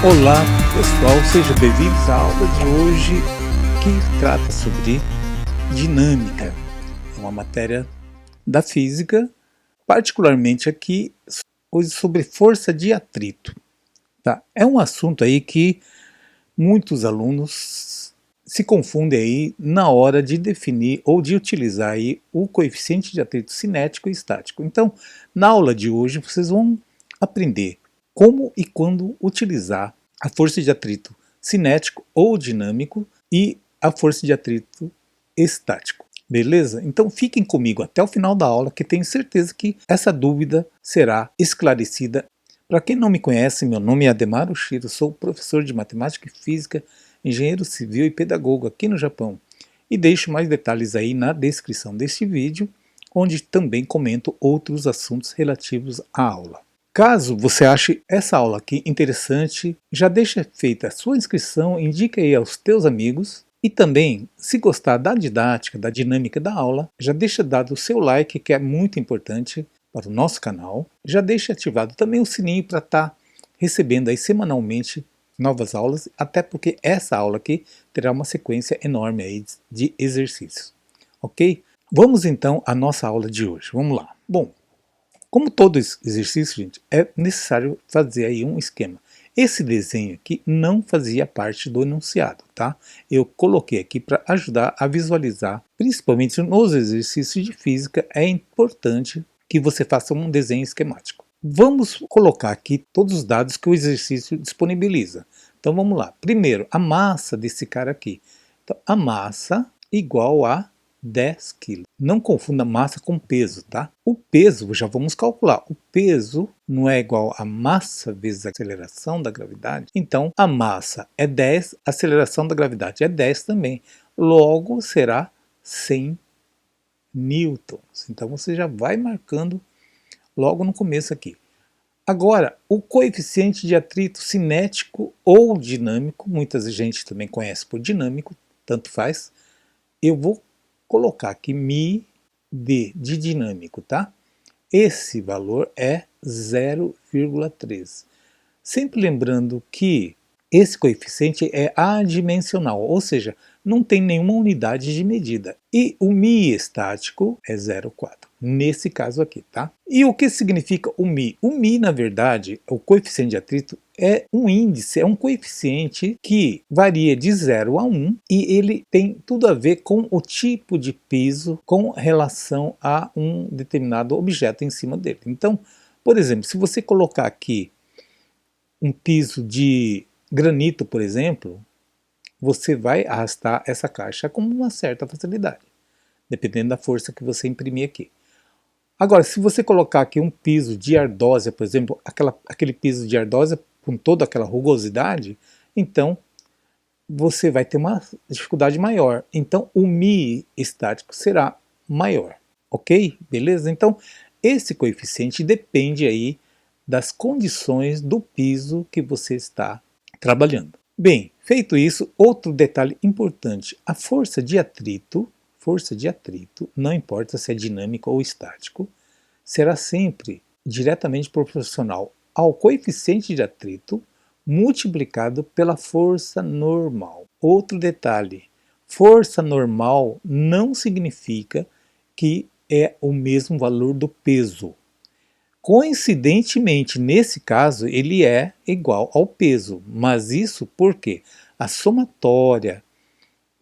Olá pessoal, sejam bem-vindos à aula de hoje que trata sobre dinâmica. É uma matéria da física, particularmente aqui hoje sobre força de atrito. Tá? É um assunto aí que muitos alunos se confundem aí na hora de definir ou de utilizar aí o coeficiente de atrito cinético e estático. Então, na aula de hoje vocês vão aprender como e quando utilizar a força de atrito cinético ou dinâmico e a força de atrito estático. Beleza? Então fiquem comigo até o final da aula, que tenho certeza que essa dúvida será esclarecida. Para quem não me conhece, meu nome é Ademar Oshiro, sou professor de matemática e física, engenheiro civil e pedagogo aqui no Japão. E deixo mais detalhes aí na descrição deste vídeo, onde também comento outros assuntos relativos à aula. Caso você ache essa aula aqui interessante, já deixa feita a sua inscrição, indica aí aos teus amigos e também, se gostar da didática, da dinâmica da aula, já deixa dado o seu like, que é muito importante para o nosso canal. Já deixa ativado também o sininho para estar recebendo aí semanalmente novas aulas, até porque essa aula aqui terá uma sequência enorme aí de exercícios, ok? Vamos então à nossa aula de hoje, vamos lá. Bom, como todo exercício, gente, é necessário fazer aí um esquema. Esse desenho aqui não fazia parte do enunciado, tá? Eu coloquei aqui para ajudar a visualizar, principalmente nos exercícios de física, é importante que você faça um desenho esquemático. Vamos colocar aqui todos os dados que o exercício disponibiliza. Então vamos lá. Primeiro, a massa desse cara aqui. Então, a massa igual a 10 kg. Não confunda massa com peso, tá? O peso, já vamos calcular, o peso não é igual a massa vezes a aceleração da gravidade? Então, a massa é 10, a aceleração da gravidade é 10 também. Logo, será 100 newtons. Então, você já vai marcando logo no começo aqui. Agora, o coeficiente de atrito cinético ou dinâmico, muita gente também conhece por dinâmico, tanto faz, eu vou colocar aqui μ d de dinâmico, tá? Esse valor é 0,3. Sempre lembrando que esse coeficiente é adimensional, ou seja, não tem nenhuma unidade de medida. E o μ estático é 0,4, nesse caso aqui, tá? E o que significa o μ? O μ, na verdade, o coeficiente de atrito, é um índice, é um coeficiente que varia de 0 a 1 e ele tem tudo a ver com o tipo de piso com relação a um determinado objeto em cima dele. Então, por exemplo, se você colocar aqui um piso de granito, por exemplo, você vai arrastar essa caixa com uma certa facilidade, dependendo da força que você imprimir aqui. Agora, se você colocar aqui um piso de ardósia, por exemplo, aquele piso de ardósia com toda aquela rugosidade, então você vai ter uma dificuldade maior. Então o μ estático será maior, ok? Beleza? Então esse coeficiente depende aí das condições do piso que você está trabalhando. Bem, feito isso, outro detalhe importante, a força de atrito, não importa se é dinâmico ou estático, será sempre diretamente proporcional ao coeficiente de atrito multiplicado pela força normal. Outro detalhe, força normal não significa que é o mesmo valor do peso. Coincidentemente, nesse caso, ele é igual ao peso, mas isso porque a somatória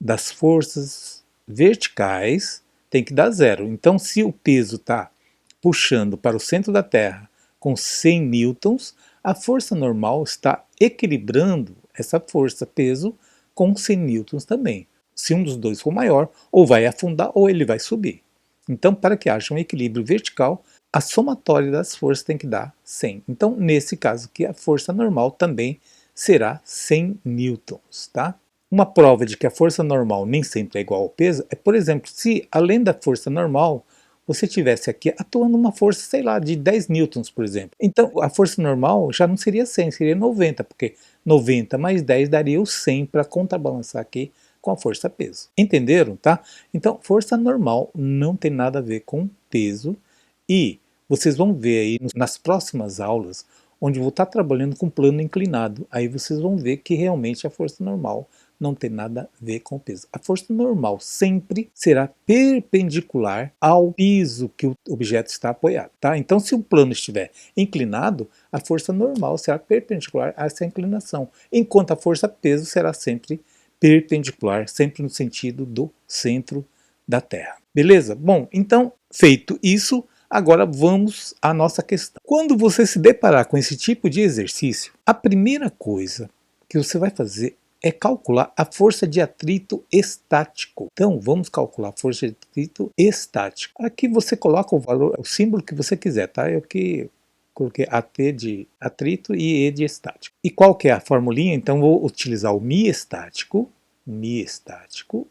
das forças verticais tem que dar zero. Então, se o peso está puxando para o centro da Terra com 100 newtons, a força normal está equilibrando essa força peso com 100 newtons também. Se um dos dois for maior, ou vai afundar ou ele vai subir. Então, para que haja um equilíbrio vertical, a somatória das forças tem que dar 100. Então, nesse caso aqui, a força normal também será 100 newtons, tá? Uma prova de que a força normal nem sempre é igual ao peso é, por exemplo, se além da força normal, você tivesse aqui atuando uma força, sei lá, de 10 newtons, por exemplo. Então, a força normal já não seria 100, seria 90, porque 90 mais 10 daria o 100 para contrabalançar aqui com a força peso. Entenderam, tá? Então, força normal não tem nada a ver com peso e vocês vão ver aí nas próximas aulas onde eu vou estar trabalhando com plano inclinado. Aí vocês vão ver que realmente a força normal não tem nada a ver com o peso. A força normal sempre será perpendicular ao piso que o objeto está apoiado, tá? Então, se o plano estiver inclinado, a força normal será perpendicular a essa inclinação, enquanto a força peso será sempre perpendicular, sempre no sentido do centro da Terra. Beleza? Bom, então, feito isso, agora vamos à nossa questão. Quando você se deparar com esse tipo de exercício, a primeira coisa que você vai fazer é calcular a força de atrito estático. Então, vamos calcular a força de atrito estático. Aqui você coloca o valor, o símbolo que você quiser, tá? Eu que coloquei AT de atrito e E de estático. E qual que é a formulinha? Então, vou utilizar o mi estático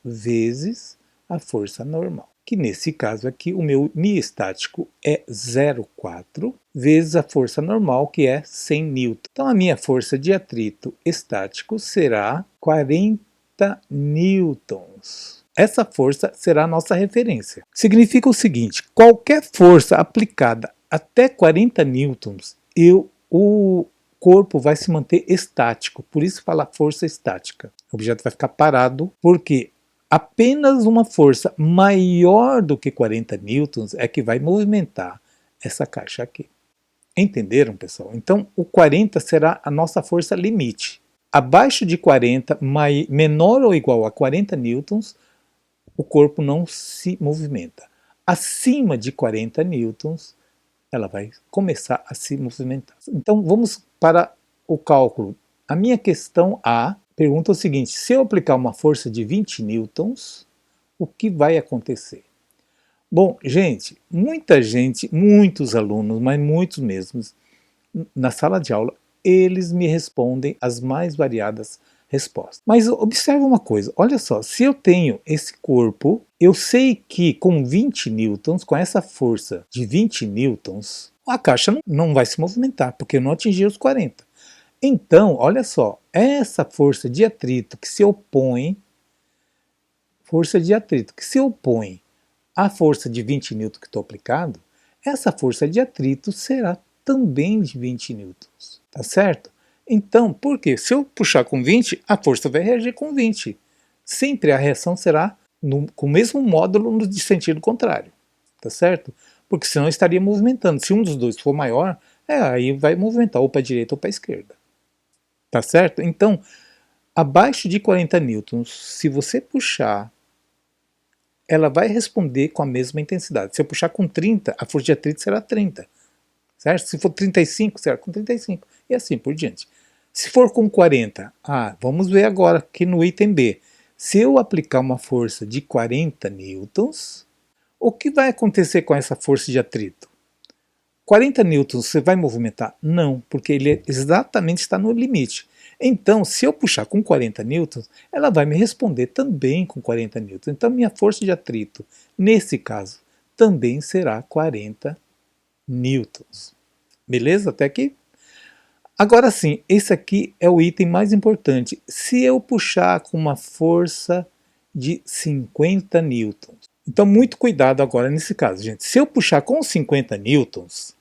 vezes a força normal. Que nesse caso aqui, o meu mi estático é 0,4 vezes a força normal, que é 100 N. Então, a minha força de atrito estático será 40 newtons. Essa força será a nossa referência. Significa o seguinte, qualquer força aplicada até 40 newtons, o corpo vai se manter estático, por isso fala força estática. O objeto vai ficar parado, porque apenas uma força maior do que 40 newtons é que vai movimentar essa caixa aqui. Entenderam, pessoal? Então, o 40 será a nossa força limite. Abaixo de 40, menor ou igual a 40 newtons, o corpo não se movimenta. Acima de 40 newtons, ela vai começar a se movimentar. Então, vamos para o cálculo. A minha questão A pergunta o seguinte: se eu aplicar uma força de 20 newtons, o que vai acontecer? Bom, gente, muitos alunos, mas muitos mesmos, na sala de aula, eles me respondem as mais variadas respostas. Mas observa uma coisa, olha só, se eu tenho esse corpo, eu sei que com 20 newtons, com essa força de 20 newtons, a caixa não vai se movimentar, porque eu não atingi os 40. Então, olha só, essa força de atrito que se opõe, à força de 20 newtons que estou aplicado, essa força de atrito será também de 20 newtons, tá certo? Então, por quê? Se eu puxar com 20, a força vai reagir com 20. Sempre a reação será com o mesmo módulo no sentido contrário, tá certo? Porque senão estaria movimentando. Se um dos dois for maior, aí vai movimentar ou para a direita ou para a esquerda. Tá certo? Então, abaixo de 40 newtons, se você puxar, ela vai responder com a mesma intensidade. Se eu puxar com 30, a força de atrito será 30. Certo? Se for 35, será com 35. E assim por diante. Se for com 40, vamos ver agora aqui no item B. Se eu aplicar uma força de 40 newtons, o que vai acontecer com essa força de atrito? 40 newtons você vai movimentar? Não, porque ele exatamente está no limite. Então, se eu puxar com 40 newtons, ela vai me responder também com 40 newtons. Então, minha força de atrito, nesse caso, também será 40 newtons. Beleza? Até aqui? Agora sim, esse aqui é o item mais importante. Se eu puxar com uma força de 50 newtons. Então, muito cuidado agora nesse caso, gente. Se eu puxar com 50 newtons,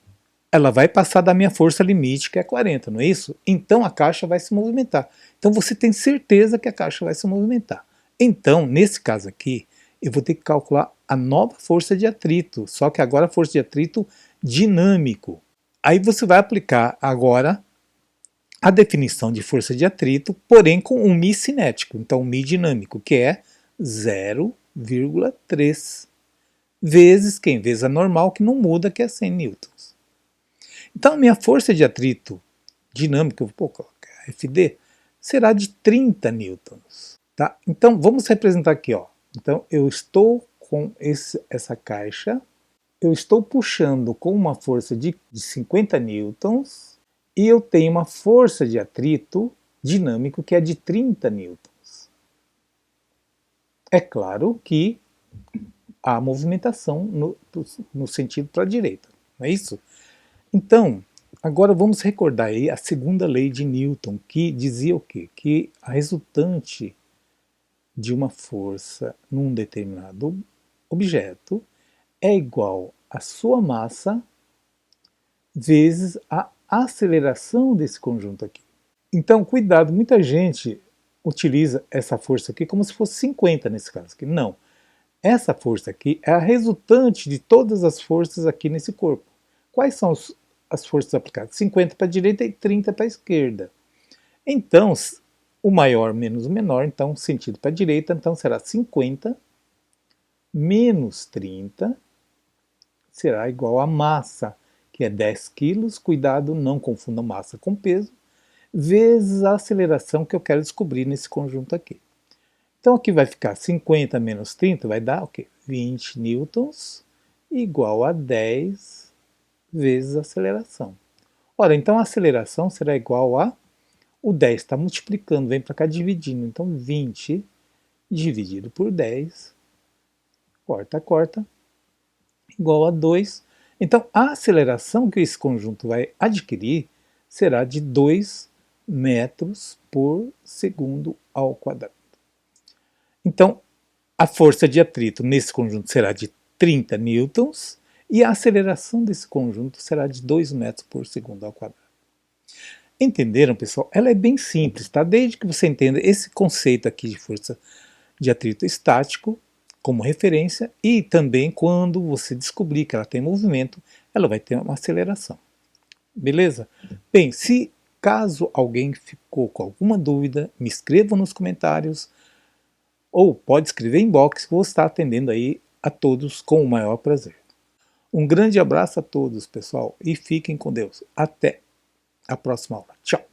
ela vai passar da minha força limite, que é 40, não é isso? Então a caixa vai se movimentar. Então você tem certeza que a caixa vai se movimentar. Então, nesse caso aqui, eu vou ter que calcular a nova força de atrito, só que agora a força de atrito dinâmico. Aí você vai aplicar agora a definição de força de atrito, porém com um mi cinético, então um mi dinâmico, que é 0,3 vezes quem? Vezes a normal, que não muda, que é 100 newtons. Então, a minha força de atrito dinâmica, vou colocar FD, será de 30 newtons. Tá? Então, vamos representar aqui. Ó. Então, eu estou com essa caixa, eu estou puxando com uma força de 50 newtons e eu tenho uma força de atrito dinâmico que é de 30 newtons. É claro que há movimentação no sentido para a direita, não é isso? Então, agora vamos recordar aí a segunda lei de Newton, que dizia o quê? Que a resultante de uma força num determinado objeto é igual à sua massa vezes a aceleração desse conjunto aqui. Então, cuidado, muita gente utiliza essa força aqui como se fosse 50 nesse caso aqui. Não. Essa força aqui é a resultante de todas as forças aqui nesse corpo. Quais são as forças aplicadas? 50 para a direita e 30 para a esquerda. Então, o maior menos o menor, então, sentido para a direita, então será 50 menos 30 será igual a massa, que é 10 quilos, cuidado, não confunda massa com peso, vezes a aceleração que eu quero descobrir nesse conjunto aqui. Então aqui vai ficar 50 menos 30, vai dar o quê? 20 newtons igual a 10 vezes a aceleração. Ora, então a aceleração será igual a... O 10 está multiplicando, vem para cá dividindo. Então 20 dividido por 10, corta, igual a 2. Então a aceleração que esse conjunto vai adquirir será de 2 metros por segundo ao quadrado. Então, a força de atrito nesse conjunto será de 30 newtons e a aceleração desse conjunto será de 2 metros por segundo ao quadrado. Entenderam, pessoal? Ela é bem simples, tá? Desde que você entenda esse conceito aqui de força de atrito estático como referência e também quando você descobrir que ela tem movimento, ela vai ter uma aceleração. Beleza? Bem, se caso alguém ficou com alguma dúvida, me escreva nos comentários ou pode escrever em inbox que eu vou estar atendendo aí a todos com o maior prazer. Um grande abraço a todos, pessoal, e fiquem com Deus. Até a próxima aula. Tchau!